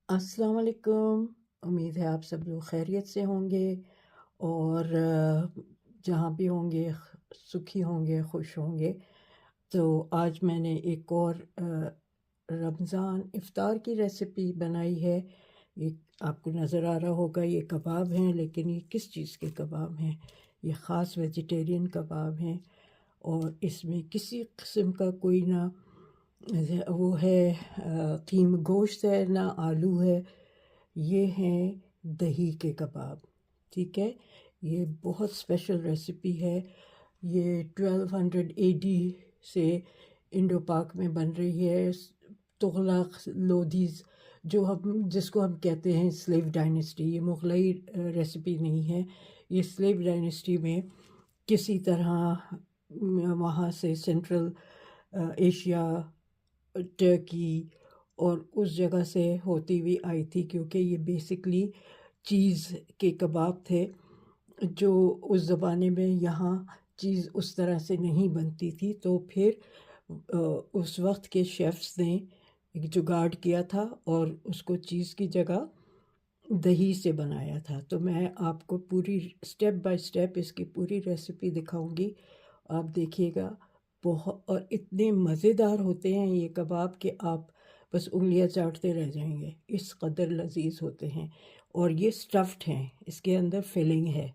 अस्सलाम वालेकुम। उम्मीद है आप सब लोग खैरियत से होंगे और जहाँ भी होंगे सुखी होंगे, खुश होंगे। तो आज मैंने एक और रमज़ान इफ़्तार की रेसिपी बनाई है। ये आपको नज़र आ रहा होगा, ये कबाब हैं, लेकिन ये किस चीज़ के कबाब हैं? ये ख़ास वेजिटेरियन कबाब हैं और इसमें किसी किस्म का कोई ना वो है कीम गोश्त है, ना आलू है। ये हैं दही के कबाब, ठीक है। ये बहुत स्पेशल रेसिपी है। ये 1200 एडी से इंडो पाक में बन रही है। तुगलक लोदीज़ जो हम जिसको हम कहते हैं स्लेव डायनेस्टी, ये मुगलई रेसिपी नहीं है। ये स्लेव डायनेस्टी में किसी तरह वहाँ से सेंट्रल एशिया, टर्की और उस जगह से होती हुई आई थी, क्योंकि ये बेसिकली चीज़ के कबाब थे जो उस ज़माने में यहाँ चीज़ उस तरह से नहीं बनती थी। तो फिर उस वक्त के शेफ्स ने एक जुगाड़ किया था और उसको चीज़ की जगह दही से बनाया था। तो मैं आपको पूरी स्टेप बाय स्टेप इसकी पूरी रेसिपी दिखाऊंगी, आप देखिएगा। बहुत और इतने मज़ेदार होते हैं ये कबाब कि आप बस उंगलियां चाटते रह जाएंगे, इस कदर लजीज होते हैं। और ये स्टफ़्ड हैं, इसके अंदर फिलिंग है,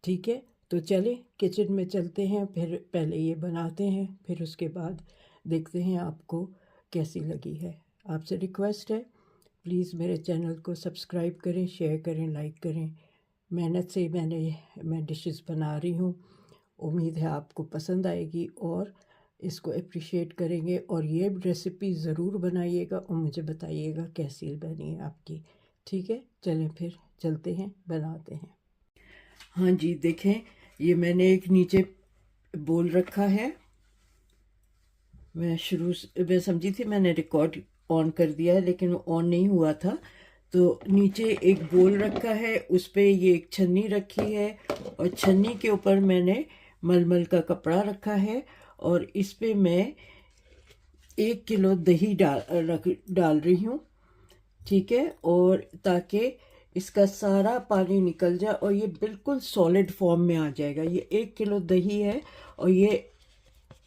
ठीक है। तो चलें किचन में चलते हैं, फिर पहले ये बनाते हैं, फिर उसके बाद देखते हैं आपको कैसी लगी है। आपसे रिक्वेस्ट है, प्लीज़ मेरे चैनल को सब्सक्राइब करें, शेयर करें, लाइक करें। मेहनत से मैं डिशेस बना रही हूँ। उम्मीद है आपको पसंद आएगी और इसको अप्रिशिएट करेंगे। और ये रेसिपी ज़रूर बनाइएगा और मुझे बताइएगा कैसी बनी है आपकी, ठीक है। चलें फिर चलते हैं, बनाते हैं। हाँ जी, देखें, ये मैंने एक नीचे बोल रखा है। मैं समझी थी मैंने रिकॉर्ड ऑन कर दिया है, लेकिन वो ऑन नहीं हुआ था। तो नीचे एक बोल रखा है, उस पर ये एक छन्नी रखी है और छन्नी के ऊपर मैंने मलमल का कपड़ा रखा है और इस पे मैं 1 किलो दही डाल रही हूँ, ठीक है। और ताकि इसका सारा पानी निकल जाए और ये बिल्कुल सॉलिड फॉर्म में आ जाएगा। ये 1 किलो दही है और ये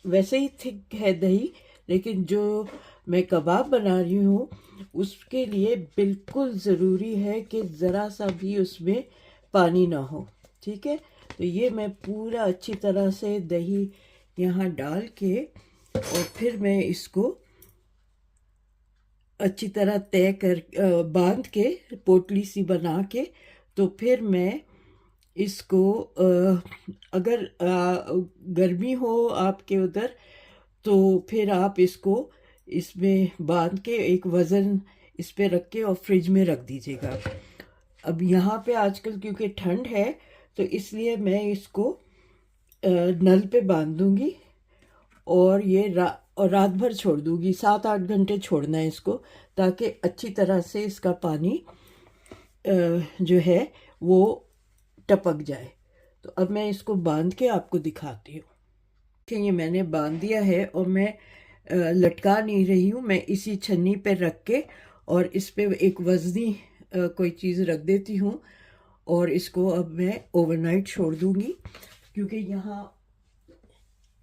वैसे ही थिक है दही, लेकिन जो मैं कबाब बना रही हूँ उसके लिए बिल्कुल ज़रूरी है कि ज़रा सा भी उसमें पानी ना हो, ठीक है। तो ये मैं पूरा अच्छी तरह से दही यहाँ डाल के और फिर मैं इसको अच्छी तरह तय कर बांध के पोटली सी बना के, तो फिर मैं इसको अगर गर्मी हो आपके उधर तो फिर आप इसको इसमें बांध के एक वज़न इस पे रख के और फ्रिज में रख दीजिएगा। अब यहाँ पे आजकल क्योंकि ठंड है तो इसलिए मैं इसको नल पे बांध दूँगी और और रात भर छोड़ दूँगी। 7-8 घंटे छोड़ना है इसको, ताकि अच्छी तरह से इसका पानी जो है वो टपक जाए। तो अब मैं इसको बांध के आपको दिखाती हूँ। देखिए, ये मैंने बांध दिया है और मैं लटका नहीं रही हूँ, मैं इसी छन्नी पे रख के और इस पे एक वज़नी कोई चीज़ रख देती हूँ और इसको अब मैं ओवरनाइट छोड़ दूँगी, क्योंकि यहाँ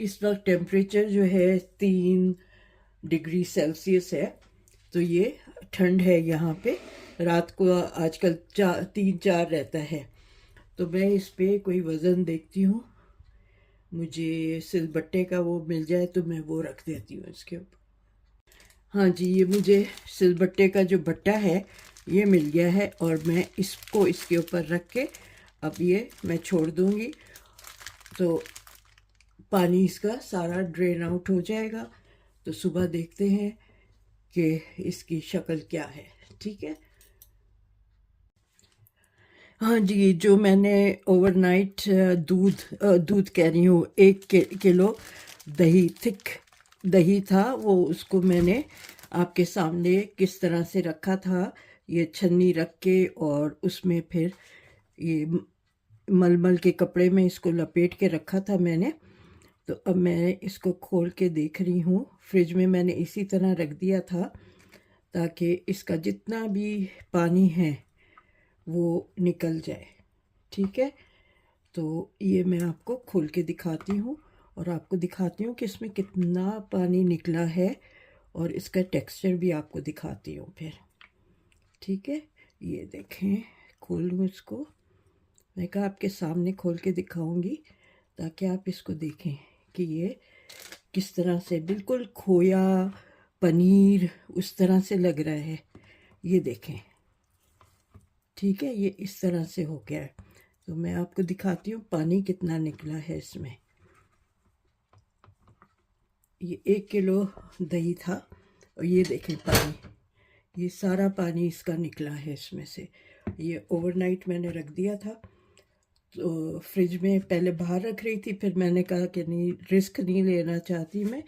इस वक्त टेम्परेचर जो है 3 डिग्री सेल्सियस है। तो ये ठंड है यहाँ पे, रात को आजकल 3-4 रहता है। तो मैं इस पे कोई वज़न देखती हूँ, मुझे सिलबट्टे का वो मिल जाए तो मैं वो रख देती हूँ इसके ऊपर। हाँ जी, ये मुझे सिलबट्टे का जो बट्टा है ये मिल गया है और मैं इसको इसके ऊपर रख के अब ये मैं छोड़ दूँगी, तो पानी इसका सारा ड्रेन आउट हो जाएगा। तो सुबह देखते हैं कि इसकी शक्ल क्या है, ठीक है। हाँ जी, जो मैंने ओवरनाइट दूध कह रही हूँ, 1 किलो दही, थिक दही था वो, उसको मैंने आपके सामने किस तरह से रखा था, ये छन्नी रख के और उसमें फिर ये मलमल के कपड़े में इसको लपेट के रखा था मैंने। तो अब मैं इसको खोल के देख रही हूँ, फ्रिज में मैंने इसी तरह रख दिया था ताकि इसका जितना भी पानी है वो निकल जाए। ठीक है, तो ये मैं आपको खोल के दिखाती हूँ और आपको दिखाती हूँ कि इसमें कितना पानी निकला है और इसका टेक्सचर भी आपको दिखाती हूँ फिर। ठीक है, ये देखें, खोल लूँ इसको। मैं कहा आपके सामने खोल के दिखाऊंगी ताकि आप इसको देखें कि ये किस तरह से बिल्कुल खोया पनीर उस तरह से लग रहा है। ये देखें, ठीक है, ये इस तरह से हो गया है। तो मैं आपको दिखाती हूँ पानी कितना निकला है इसमें। ये 1 किलो दही था और ये देखें पानी, ये सारा पानी इसका निकला है इसमें से। ये ओवरनाइट मैंने रख दिया था, तो फ्रिज में पहले बाहर रख रही थी, फिर मैंने कहा कि नहीं, रिस्क नहीं लेना चाहती मैं,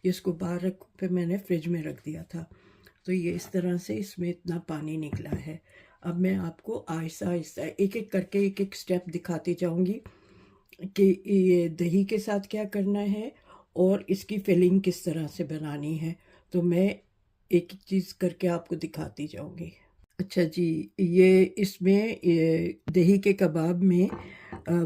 इसको बाहर रख, फिर मैंने फ्रिज में रख दिया था। तो ये इस तरह से इसमें इतना पानी निकला है। अब मैं आपको आहिस्ता आहिस्ता एक एक करके एक एक स्टेप दिखाती जाऊंगी कि ये दही के साथ क्या करना है और इसकी फिलिंग किस तरह से बनानी है। तो मैं एक एक चीज़ करके आपको दिखाती जाऊंगी। अच्छा जी, ये इसमें दही के कबाब में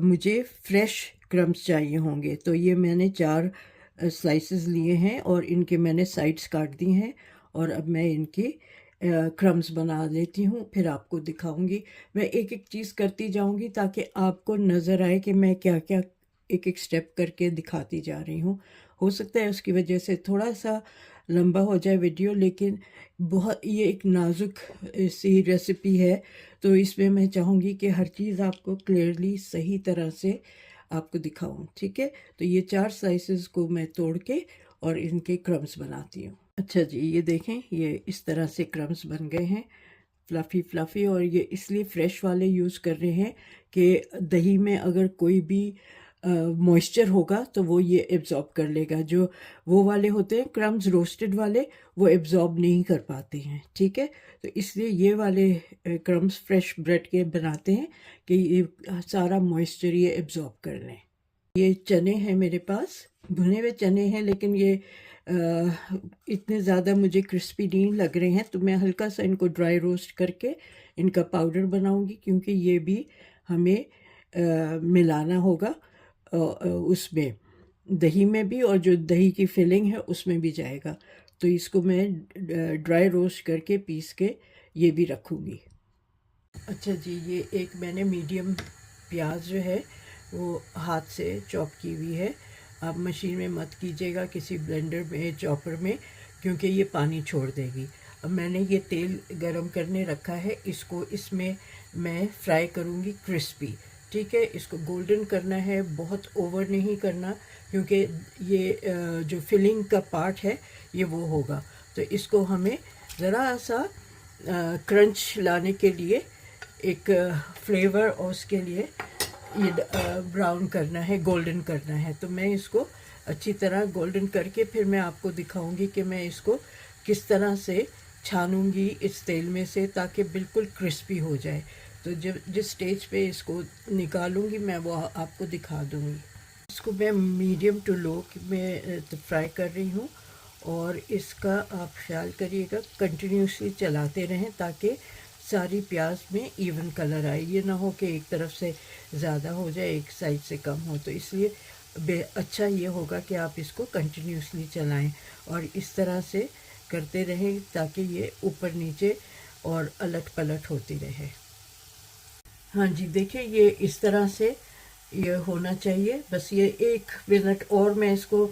मुझे फ्रेश क्रम्स चाहिए होंगे। तो ये मैंने 4 स्लाइसेस लिए हैं और इनके मैंने साइड्स काट दी हैं और अब मैं इनके क्रम्स बना लेती हूँ, फिर आपको दिखाऊंगी। मैं एक एक चीज़ करती जाऊंगी ताकि आपको नज़र आए कि मैं क्या क्या एक एक स्टेप करके दिखाती जा रही हूँ। हो सकता है उसकी वजह से थोड़ा सा लंबा हो जाए वीडियो, लेकिन बहुत ये एक नाजुक सी रेसिपी है, तो इसमें मैं चाहूँगी कि हर चीज़ आपको क्लियरली सही तरह से आपको दिखाऊं। ठीक है, तो ये 4 स्लाइसेस को मैं तोड़ के और इनके क्रम्स बनाती हूँ। अच्छा जी, ये देखें, ये इस तरह से क्रम्स बन गए हैं, फ्लफ़ी फ्लफ़ी। और ये इसलिए फ़्रेश वाले यूज़ कर रहे हैं कि दही में अगर कोई भी मॉइस्चर होगा तो वो ये एब्ज़ॉर्ब कर लेगा। जो वो वाले होते हैं क्रम्स रोस्टेड वाले, वो एब्ज़ॉर्ब नहीं कर पाते हैं। ठीक है, तो इसलिए ये वाले क्रम्स फ्रेश ब्रेड के बनाते हैं कि ये सारा मॉइस्चर ये एब्ज़ॉर्ब कर लें। ये चने हैं मेरे पास, भुने हुए चने हैं, लेकिन ये इतने ज़्यादा मुझे क्रिस्पी नहीं लग रहे हैं, तो मैं हल्का सा इनको ड्राई रोस्ट करके इनका पाउडर बनाऊंगी, क्योंकि ये भी हमें मिलाना होगा उसमें, दही में भी, और जो दही की फिलिंग है उसमें भी जाएगा। तो इसको मैं ड्राई रोस्ट करके पीस के ये भी रखूँगी। अच्छा जी, ये एक मैंने मीडियम प्याज जो है वो हाथ से चॉप की हुई है। आप मशीन में मत कीजिएगा, किसी ब्लेंडर में, चॉपर में, क्योंकि ये पानी छोड़ देगी। अब मैंने ये तेल गरम करने रखा है, इसको इसमें मैं फ्राई करूँगी क्रिस्पी। ठीक है, इसको गोल्डन करना है, बहुत ओवर नहीं करना, क्योंकि ये जो फिलिंग का पार्ट है ये वो होगा। तो इसको हमें ज़रा सा क्रंच लाने के लिए, एक फ्लेवर, और उसके लिए ये ब्राउन करना है, गोल्डन करना है। तो मैं इसको अच्छी तरह गोल्डन करके फिर मैं आपको दिखाऊंगी कि मैं इसको किस तरह से छानूंगी इस तेल में से, ताकि बिल्कुल क्रिस्पी हो जाए। तो जब जिस स्टेज पे इसको निकालूंगी मैं वो आपको दिखा दूंगी। इसको मैं मीडियम टू लो में फ्राई कर रही हूँ, और इसका आप ख्याल करिएगा, कंटिन्यूसली चलाते रहें ताकि सारी प्याज में इवन कलर आए। ये ना हो कि एक तरफ से ज़्यादा हो जाए, एक साइड से कम हो। तो इसलिए अच्छा ये होगा कि आप इसको कंटिन्यूसली चलाएं और इस तरह से करते रहें ताकि ये ऊपर नीचे और अलट पलट होती रहे। हाँ जी, देखिए, ये इस तरह से ये होना चाहिए। बस ये 1 मिनट और मैं इसको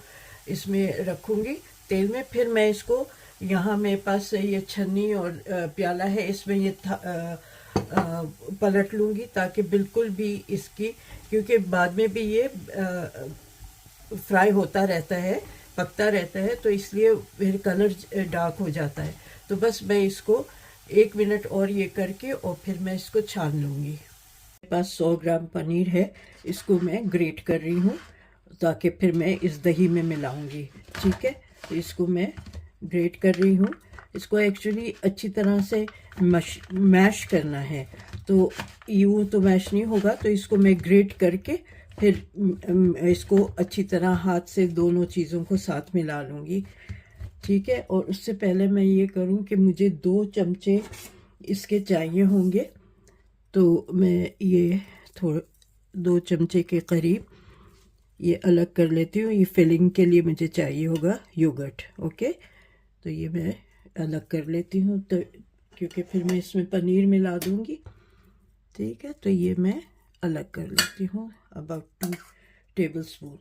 इसमें रखूँगी तेल में, फिर मैं इसको, यहाँ मेरे पास ये छन्नी और प्याला है, इसमें ये पलट लूँगी ताकि बिल्कुल भी इसकी, क्योंकि बाद में भी ये फ्राई होता रहता है, पकता रहता है, तो इसलिए फिर कलर डार्क हो जाता है। तो बस मैं इसको 1 मिनट और ये करके और फिर मैं इसको छान लूँगी। मेरे पास 100 ग्राम पनीर है, इसको मैं ग्रेट कर रही हूँ ताकि फिर मैं इस दही में मिलाऊँगी। ठीक है, तो इसको मैं ग्रेट कर रही हूँ। इसको एक्चुअली अच्छी तरह से मैश करना है, तो यूँ तो मैश नहीं होगा, तो इसको मैं ग्रेट करके फिर इसको अच्छी तरह हाथ से दोनों चीज़ों को साथ मिला लूँगी। ठीक है। और उससे पहले मैं ये करूँ कि मुझे 2 चमचे इसके चाहिए होंगे, तो मैं ये थोड़ा 2 चमचे के करीब ये अलग कर लेती हूँ। ये फिलिंग के लिए मुझे चाहिए होगा योगर्ट। ओके, तो ये मैं अलग कर लेती हूँ, तो क्योंकि फिर मैं इसमें पनीर मिला दूँगी। ठीक है, तो ये मैं अलग कर लेती हूँ, अबाउट 2 टेबल स्पून।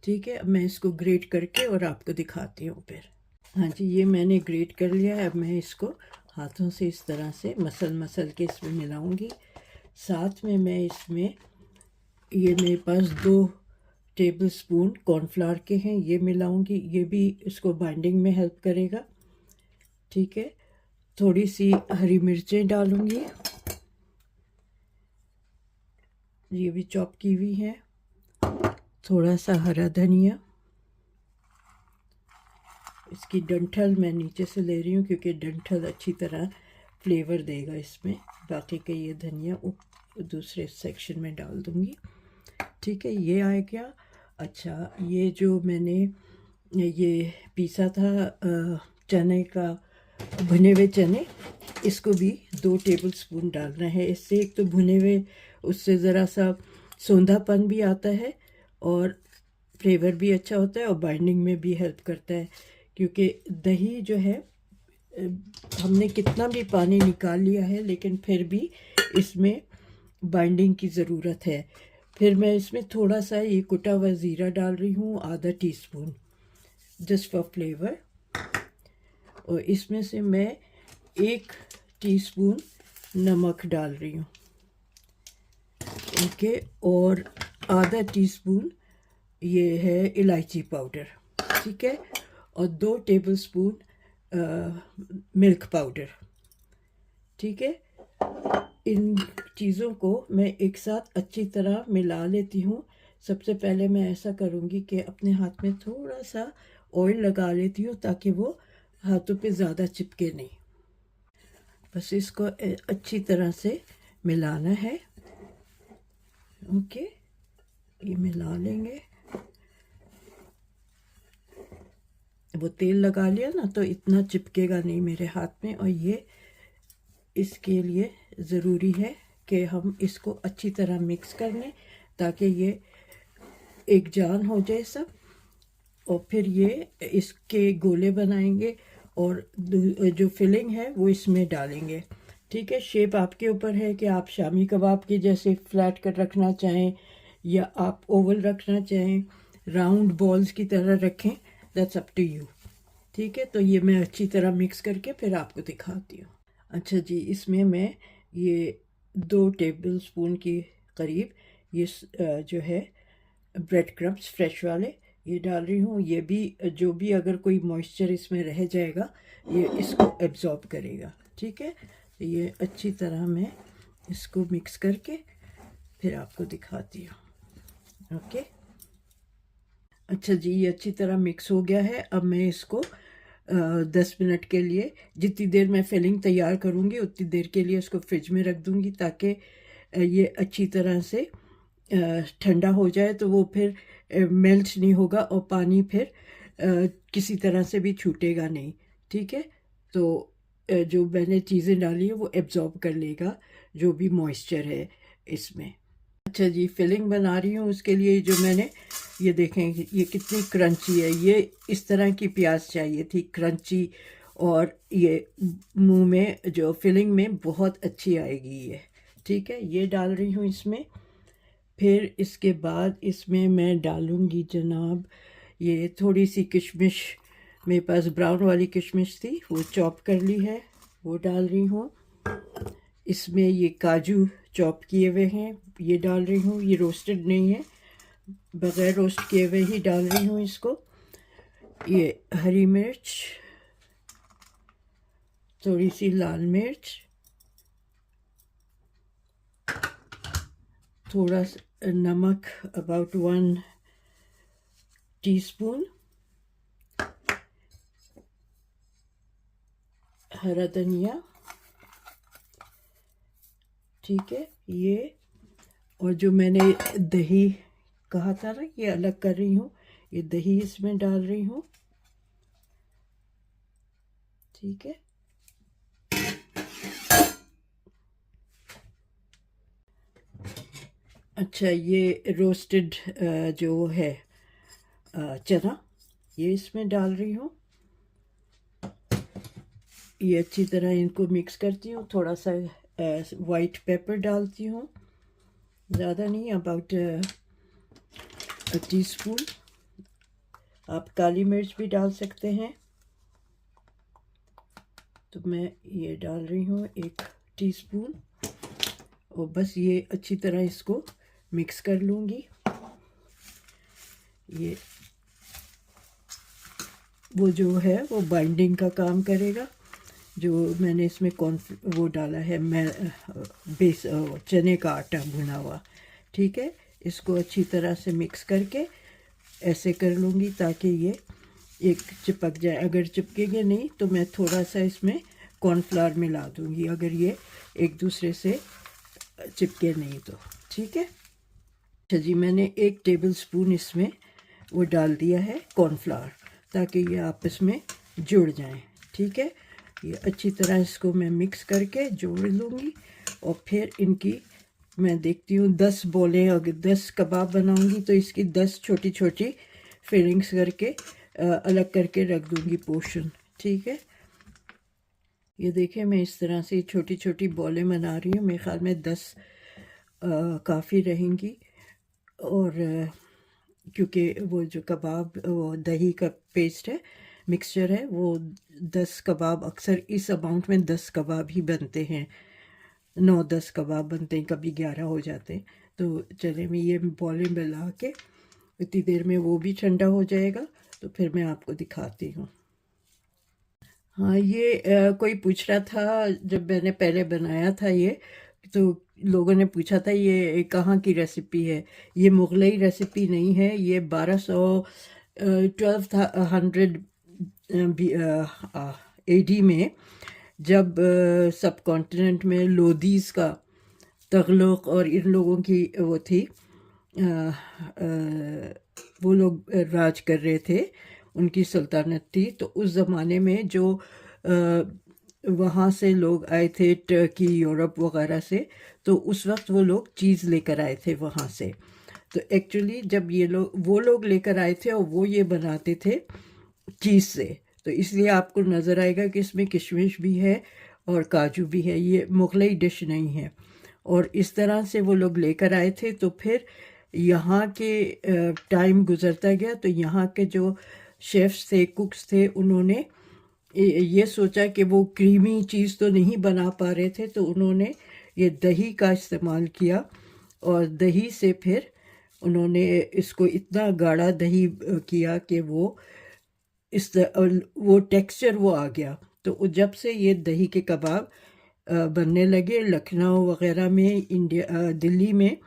ठीक है, अब मैं इसको ग्रेट करके और आपको दिखाती हूँ फिर। हाँ जी, ये मैंने ग्रेट कर लिया है। अब मैं इसको हाथों से इस तरह से मसल के इसमें मिलाऊंगी। साथ में मैं इसमें, ये मेरे पास 2 टेबल स्पून कॉर्नफ्लावर के हैं, ये मिलाऊंगी। ये भी इसको बाइंडिंग में हेल्प करेगा। ठीक है, थोड़ी सी हरी मिर्चें डालूंगी, ये भी चॉप की हुई है। थोड़ा सा हरा धनिया, इसकी डंठल मैं नीचे से ले रही हूँ क्योंकि डंठल अच्छी तरह फ्लेवर देगा इसमें। बाकी का ये धनिया दूसरे सेक्शन में डाल दूँगी। ठीक है, ये आ गया। अच्छा, ये जो मैंने ये पीसा था चने का, भुने हुए चने, इसको भी 2 टेबल स्पून डालना है। इससे एक तो भुने हुए, उससे ज़रा सा सौंधापन भी आता है और फ्लेवर भी अच्छा होता है और बाइंडिंग में भी हेल्प करता है। क्योंकि दही जो है, हमने कितना भी पानी निकाल लिया है लेकिन फिर भी इसमें बाइंडिंग की ज़रूरत है। फिर मैं इसमें थोड़ा सा ये कुटा हुआ ज़ीरा डाल रही हूँ, आधा टीस्पून, जस्ट फॉर फ्लेवर। और इसमें से मैं 1 टीस्पून नमक डाल रही हूँ। ओके, और आधा टीस्पून ये है इलायची पाउडर। ठीक है, और 2 टेबल स्पून मिल्क पाउडर। ठीक है, इन चीज़ों को मैं एक साथ अच्छी तरह मिला लेती हूँ। सबसे पहले मैं ऐसा करूँगी कि अपने हाथ में थोड़ा सा ऑयल लगा लेती हूँ ताकि वो हाथों पे ज़्यादा चिपके नहीं। बस इसको अच्छी तरह से मिलाना है। ओके, ये मिला लेंगे। वो तेल लगा लिया ना, तो इतना चिपकेगा नहीं मेरे हाथ में। और ये इसके लिए ज़रूरी है कि हम इसको अच्छी तरह मिक्स कर लें ताकि ये एक जान हो जाए सब। और फिर ये इसके गोले बनाएंगे और जो फिलिंग है वो इसमें डालेंगे। ठीक है, शेप आपके ऊपर है कि आप शामी कबाब के जैसे फ्लैट कर रखना चाहें या आप ओवल रखना चाहें, राउंड बॉल्स की तरह रखें, दैट्स अप टू यू। ठीक है, तो ये मैं अच्छी तरह मिक्स करके फिर आपको दिखाती हूँ। अच्छा जी, इसमें मैं ये 2 टेबल स्पून की करीब ये जो है ब्रेड क्रम्स फ्रेश वाले ये डाल रही हूँ। ये भी जो भी अगर कोई मॉइस्चर इसमें रह जाएगा ये इसको एब्जॉर्ब करेगा। ठीक है, तो ये अच्छी तरह मैं इसको मिक्स करके फिर आपको दिखाती हूँ। ओके, अच्छा जी, ये अच्छी तरह मिक्स हो गया है। अब मैं इसको 10 मिनट के लिए, जितनी देर मैं फिलिंग तैयार करूँगी उतनी देर के लिए इसको फ्रिज में रख दूँगी ताकि ये अच्छी तरह से ठंडा हो जाए, तो वो फिर मेल्ट नहीं होगा और पानी फिर किसी तरह से भी छूटेगा नहीं। ठीक है, तो जो मैंने चीज़ें डाली है वो एब्जॉर्ब कर लेगा जो भी मॉइस्चर है इसमें। अच्छा जी, फिलिंग बना रही हूँ उसके लिए। जो मैंने ये देखें ये कितनी क्रंची है, ये इस तरह की प्याज चाहिए थी, क्रंची, और ये मुंह में जो फिलिंग में बहुत अच्छी आएगी ये। ठीक है, ये डाल रही हूँ इसमें। फिर इसके बाद इसमें मैं डालूँगी जनाब ये थोड़ी सी किशमिश, मेरे पास ब्राउन वाली किशमिश थी, वो चॉप कर ली है, वो डाल रही हूँ। इसमें ये काजू चॉप किए हुए हैं, ये डाल रही हूँ। ये रोस्टेड नहीं है, बग़ैर रोस्ट किए हुए ही डाल रही हूँ इसको। ये हरी मिर्च, थोड़ी सी लाल मिर्च, थोड़ा सा नमक, अबाउट 1 टीस्पून, हरा धनिया। ठीक है, ये, और जो मैंने दही कहा था ना, ये अलग कर रही हूँ, ये दही इसमें डाल रही हूँ। ठीक है। अच्छा, ये रोस्टेड जो है चना, ये इसमें डाल रही हूँ। ये अच्छी तरह इनको मिक्स करती हूँ। थोड़ा सा वाइट पेपर डालती हूँ, ज़्यादा नहीं, अबाउट टीस्पून। आप काली मिर्च भी डाल सकते हैं। तो मैं ये डाल रही हूँ 1 टीस्पून, और बस ये अच्छी तरह इसको मिक्स कर लूँगी। ये वो जो है वो बाइंडिंग का काम करेगा। जो मैंने इसमें वो डाला है, मैं बेस चने का आटा भुना हुआ, ठीक है। इसको अच्छी तरह से मिक्स करके ऐसे कर लूँगी ताकि ये एक चिपक जाए। अगर चिपकेगा नहीं तो मैं थोड़ा सा इसमें कॉर्नफ्लावर मिला दूँगी, अगर ये एक दूसरे से चिपके नहीं तो, ठीक है। अच्छा जी, मैंने 1 टेबल स्पून इसमें वो डाल दिया है कॉर्नफ्लावर, ताकि ये आपस में जुड़ जाएं, ठीक है। ये अच्छी तरह इसको मैं मिक्स करके जोड़ लूँगी, और फिर इनकी मैं देखती हूँ 10 बोलें। अगर 10 कबाब बनाऊँगी तो इसकी 10 छोटी छोटी फिलिंग्स करके अलग करके रख दूँगी पोर्शन, ठीक है। ये देखिए, मैं इस तरह से छोटी छोटी बॉलें बना रही हूँ। मेरे ख्याल में 10 काफ़ी रहेंगी। और क्योंकि वो जो कबाब, वो दही का पेस्ट है, मिक्सचर है, वो 10 कबाब, अक्सर इस अमाउंट में 10 कबाब ही बनते हैं। 9-10 कबाब बनते हैं, कभी 11 हो जाते हैं। तो चले, मैं ये बॉलें मिला के इतनी देर में वो भी ठंडा हो जाएगा, तो फिर मैं आपको दिखाती हूँ। हाँ, ये कोई पूछ रहा था, जब मैंने पहले बनाया था ये, तो लोगों ने पूछा था ये कहाँ की रेसिपी है। ये मुगलई रेसिपी नहीं है, ये 1200 AD में, जब सब कॉन्टिनेंट में लोदीज़ का, तगलुक और इन लोगों की वो थी, वो लोग राज कर रहे थे, उनकी सल्तनत थी। तो उस ज़माने में जो वहाँ से लोग आए थे, टर्की, यूरोप वगैरह से, तो उस वक्त वो लोग चीज़ लेकर आए थे वहाँ से। तो एक्चुअली जब ये लोग, वो लोग लेकर आए थे, और वो ये बनाते थे चीज़ से, तो इसलिए आपको नज़र आएगा कि इसमें किशमिश भी है और काजू भी है। ये मुगलई डिश नहीं है। और इस तरह से वो लोग लेकर आए थे। तो फिर यहाँ के टाइम गुज़रता गया, तो यहाँ के जो शेफ्स थे, कुक्स थे, उन्होंने ये सोचा कि वो क्रीमी चीज़ तो नहीं बना पा रहे थे, तो उन्होंने ये दही का इस्तेमाल किया, और दही से फिर उन्होंने इसको इतना गाढ़ा दही किया कि वो वो टेक्सचर वो आ गया। तो जब से ये दही के कबाब बनने लगे लखनऊ वगैरह में, दिल्ली में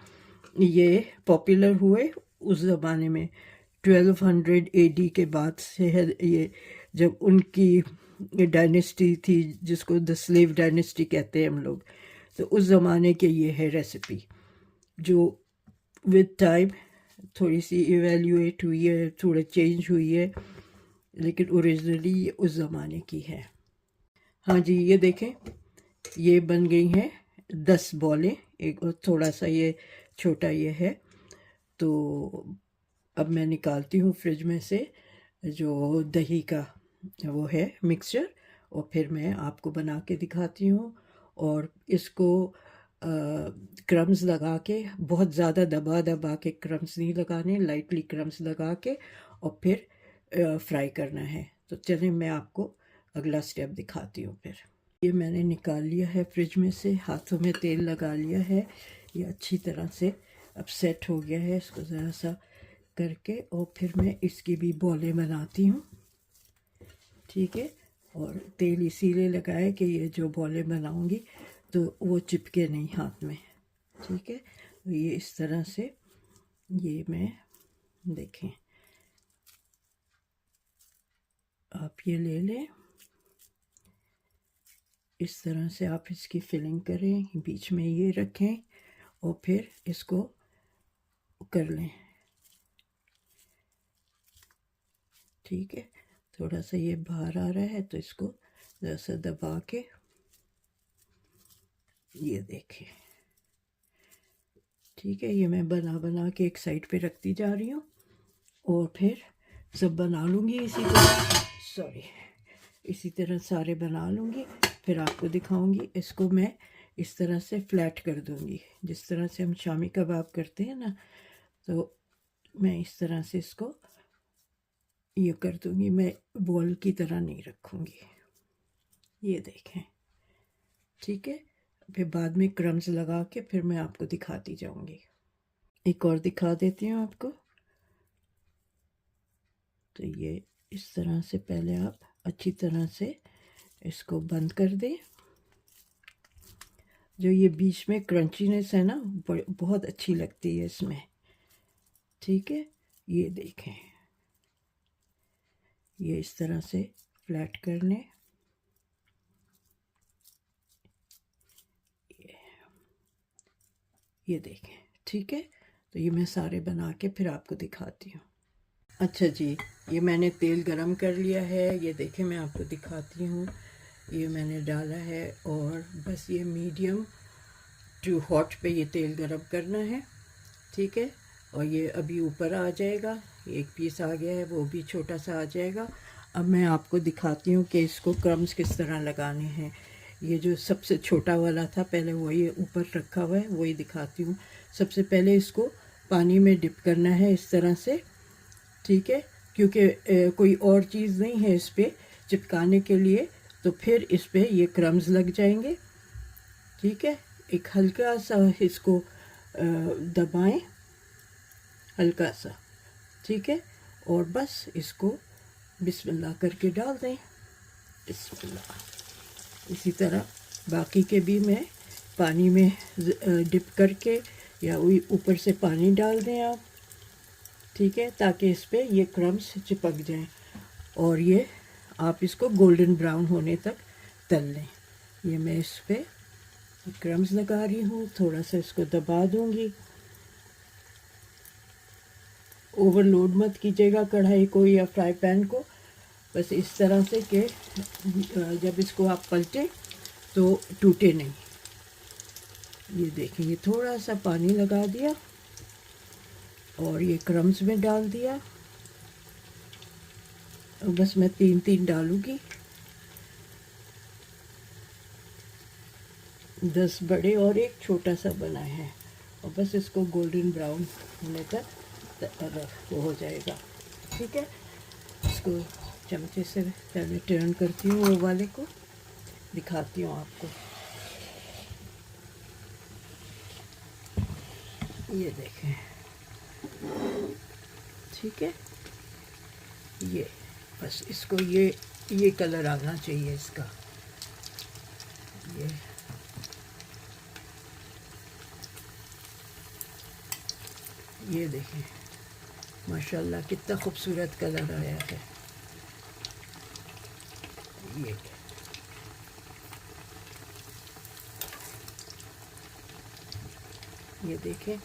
ये पॉपुलर हुए उस ज़माने में। 1200 AD के बाद से है ये, जब उनकी डायनेस्टी थी, जिसको द स्लेव डायनेस्टी कहते हैं हम लोग। तो उस ज़माने के ये है रेसिपी, जो विद टाइम थोड़ी सी इवेल्यूएट हुई है, थोड़ा चेंज हुई है, लेकिन ओरिजिनली ये उस ज़माने की है। हाँ जी, ये देखें, ये बन गई हैं 10 बॉलें। एक थोड़ा सा ये छोटा ये है। तो अब मैं निकालती हूँ फ्रिज में से जो दही का वो है मिक्सचर, और फिर मैं आपको बना के दिखाती हूँ। और इसको क्रम्स लगा के, बहुत ज़्यादा दबा दबा के क्रम्स नहीं लगाने, लाइटली क्रम्स लगा के, और फिर फ्राई करना है। तो चलिए, मैं आपको अगला स्टेप दिखाती हूँ फिर। ये मैंने निकाल लिया है फ्रिज में से, हाथों में तेल लगा लिया है, ये अच्छी तरह से अब सेट हो गया है। इसको ज़रा सा करके, और फिर मैं इसकी भी बॉलें बनाती हूँ, ठीक है। और तेल इसीलिए लगाए कि ये जो बॉलें बनाऊंगी तो वो चिपके नहीं हाथ में, ठीक है। तो ये इस तरह से, ये मैं, देखें, आप ये ले लें, इस तरह से आप इसकी फिलिंग करें, बीच में ये रखें, और फिर इसको कर लें, ठीक है। थोड़ा सा ये बाहर आ रहा है तो इसको जैसे दबा के, ये देखिए। ठीक है, ये मैं बना बना के एक साइड पे रखती जा रही हूँ और फिर सब बना लूँगी इसी तरह सारे बना लूँगी। फिर आपको दिखाऊंगी। इसको मैं इस तरह से फ्लैट कर दूँगी, जिस तरह से हम शामी कबाब करते हैं ना, तो मैं इस तरह से इसको ये कर दूँगी। मैं बॉल की तरह नहीं रखूँगी, ये देखें। ठीक है, फिर बाद में क्रम्स लगा के फिर मैं आपको दिखाती जाऊँगी। एक और दिखा देती हूँ आपको। तो ये इस तरह से पहले आप अच्छी तरह से इसको बंद कर दें। जो ये बीच में क्रंचीनेस है ना, बहुत अच्छी लगती है इसमें। ठीक है, ये देखें, ये इस तरह से फ्लैट कर लें। ये देखें। ठीक है, तो ये मैं सारे बना के फिर आपको दिखाती हूँ। अच्छा जी, ये मैंने तेल गरम कर लिया है। ये देखें, मैं आपको दिखाती हूँ। ये मैंने डाला है और बस ये मीडियम टू हॉट पे ये तेल गरम करना है। ठीक है, और ये अभी ऊपर आ जाएगा। एक पीस आ गया है, वो भी छोटा सा आ जाएगा। अब मैं आपको दिखाती हूँ कि इसको क्रम्स किस तरह लगाने हैं। ये जो सबसे छोटा वाला था पहले, वही ऊपर रखा हुआ है, वही दिखाती हूँ। सबसे पहले इसको पानी में डिप करना है इस तरह से। ठीक है, क्योंकि कोई और चीज़ नहीं है इस पर चिपकाने के लिए, तो फिर इस पर ये क्रम्स लग जाएंगे। ठीक है, एक हल्का सा इसको दबाएं, हल्का सा। ठीक है, और बस इसको बिस्मिल्लाह करके डाल दें। बिस्मिल्लाह। इसी तरह बाकी के भी मैं पानी में डिप करके या ऊपर से पानी डाल दें आप। ठीक है, ताकि इस पर ये क्रम्स चिपक जाएं और ये आप इसको गोल्डन ब्राउन होने तक तल लें। ये मैं इस पर क्रम्स लगा रही हूँ, थोड़ा सा इसको दबा दूँगी। ओवरलोड मत कीजिएगा कढ़ाई को या फ्राई पैन को, बस इस तरह से कि जब इसको आप पलटें तो टूटे नहीं। ये देखें, ये थोड़ा सा पानी लगा दिया और ये क्रम्स में डाल दिया। और बस मैं 3 डालूँगी, 10 बड़े और एक छोटा सा बना है। और बस इसको गोल्डन ब्राउन होने तक वो हो जाएगा। ठीक है, इसको चमचे से पहले टर्न करती हूँ, वो वाले को दिखाती हूँ आपको। ये देखें। ठीक है, ये बस इसको ये कलर आना चाहिए इसका। ये देखें, माशाल्लाह कितना खूबसूरत कलर आया है। ये देखें,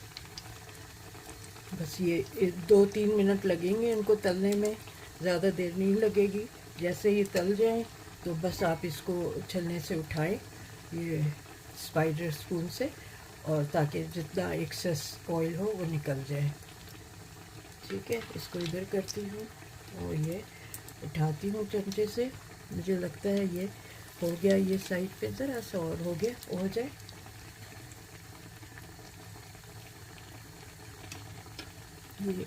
बस ये 2-3 मिनट लगेंगे इनको तलने में, ज़्यादा देर नहीं लगेगी। जैसे ये तल जाएं तो बस आप इसको छलने से उठाएं, ये स्पाइडर स्पून से, और ताकि जितना एक्सेस ऑयल हो वो निकल जाए। ठीक है, इसको इधर करती हूँ और ये उठाती हूँ चमचे से। मुझे लगता है ये हो गया, ये साइड पे ज़रा सा और हो गया, हो जाए। ये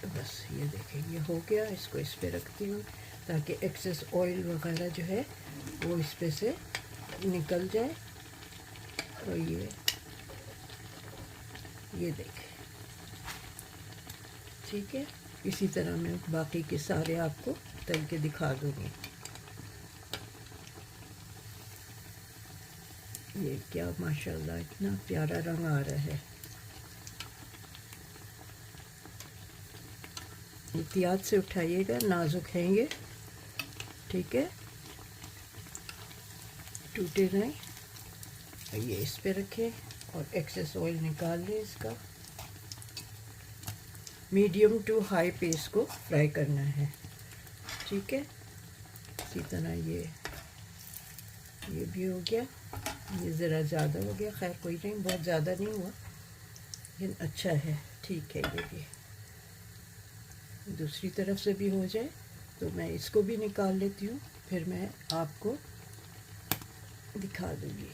बस ये देखें, ये हो गया। इसको इस पे रखती हूँ ताकि एक्सेस ऑयल वगैरह जो है वो इस पे से निकल जाए। और ये देखें। ठीक है, इसी तरह मैं बाकी के सारे आपको तल के दिखा दूँगी। ये क्या माशाल्लाह इतना प्यारा रंग आ रहा है। एहतियात से उठाइएगा, नाजुक हैं ये। ठीक है, टूटे नहीं। ये इस पे रखें और एक्सेस ऑयल निकाल लें इसका। मीडियम टू हाई पे इसको फ्राई करना है। ठीक है, इसी तरह ये ये भी हो गया। ये ज़रा ज़्यादा हो गया, खैर कोई नहीं, बहुत ज़्यादा नहीं हुआ लेकिन अच्छा है, ठीक है। ये भी दूसरी तरफ से भी हो जाए तो मैं इसको भी निकाल लेती हूँ, फिर मैं आपको दिखा दूँगी।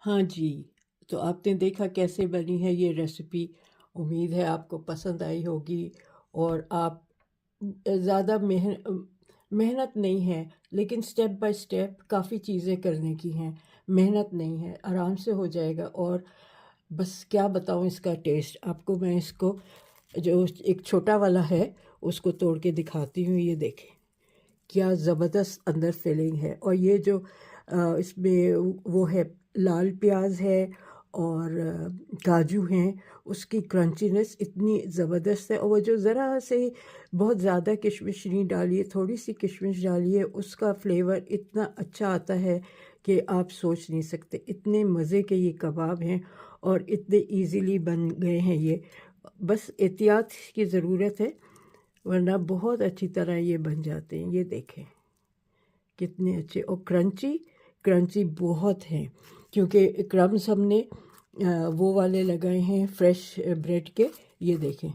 हाँ जी, तो आपने देखा कैसे बनी है ये रेसिपी। उम्मीद है आपको पसंद आई होगी और आप ज़्यादा मेहनत नहीं है, लेकिन स्टेप बाय स्टेप काफ़ी चीज़ें करने की हैं। मेहनत नहीं है, आराम से हो जाएगा। और बस क्या बताऊँ इसका टेस्ट आपको। मैं इसको जो एक छोटा वाला है उसको तोड़ के दिखाती हूँ। ये देखें क्या ज़बरदस्त अंदर फिलिंग है। और ये जो इसमें वो है, लाल प्याज है और काजू हैं, उसकी क्रंचीनेस इतनी ज़बरदस्त है। और वो जो ज़रा से बहुत ज़्यादा किशमिश नहीं डालिए, थोड़ी सी किशमिश डालिए, उसका फ्लेवर इतना अच्छा आता है कि आप सोच नहीं सकते। इतने मज़े के ये कबाब हैं और इतने इजीली बन गए हैं ये। बस एहतियात की ज़रूरत है, वरना बहुत अच्छी तरह ये बन जाते हैं। ये देखें कितने अच्छे और क्रंची क्रंची बहुत हैं, क्योंकि क्रम्स हमने वो वाले लगाए हैं फ्रेश ब्रेड के। ये देखें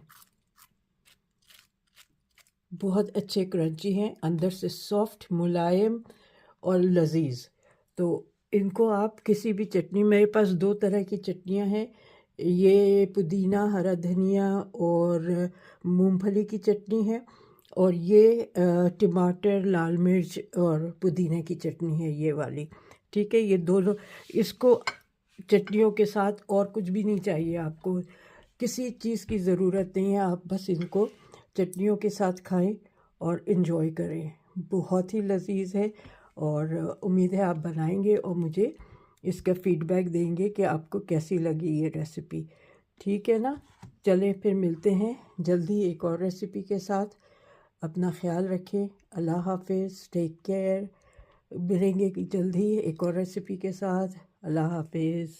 बहुत अच्छे क्रंची हैं, अंदर से सॉफ्ट, मुलायम और लजीज। तो इनको आप किसी भी चटनी, मेरे पास दो तरह की चटनियां हैं, ये पुदीना, हरा धनिया और मूंगफली की चटनी है, और ये टमाटर, लाल मिर्च और पुदीने की चटनी है, ये वाली। ठीक है, ये दोनों, इसको चटनियों के साथ और कुछ भी नहीं चाहिए आपको, किसी चीज़ की ज़रूरत नहीं है। आप बस इनको चटनियों के साथ खाएं और इन्जॉय करें। बहुत ही लजीज है और उम्मीद है आप बनाएंगे और मुझे इसका फ़ीडबैक देंगे कि आपको कैसी लगी ये रेसिपी। ठीक है ना, चलें फिर मिलते हैं जल्दी एक और रेसिपी के साथ। अपना ख्याल रखें, अल्लाह हाफिज़, टेक केयर। मिलेंगे जल्दी एक और रेसिपी के साथ। अल्लाह हाफिज़।